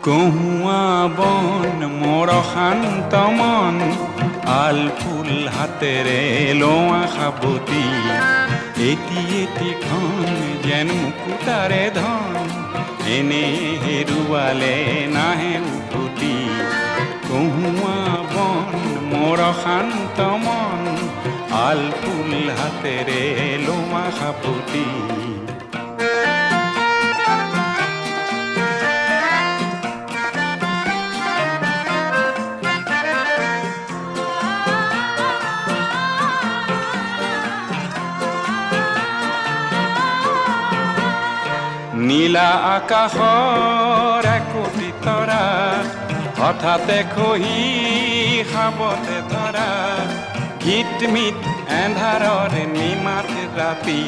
কহুৱা বন মোৰ শান্ত মন আল ফুল হাতেৰে লোৱা সাবতি এটি এটিখন যেন মুকুতাৰে ধন এনে হেৰুৱালে নাহে উভতি কহুৱা বন মোৰ শান্ত মন আল ফুল হাতেৰে লোৱা সাবতি নীলা আকাশৰ একোটি তৰা হঠাতে খহি সাবতে ধৰা গীত মিত এন্ধাৰৰ নিমাত ৰাতি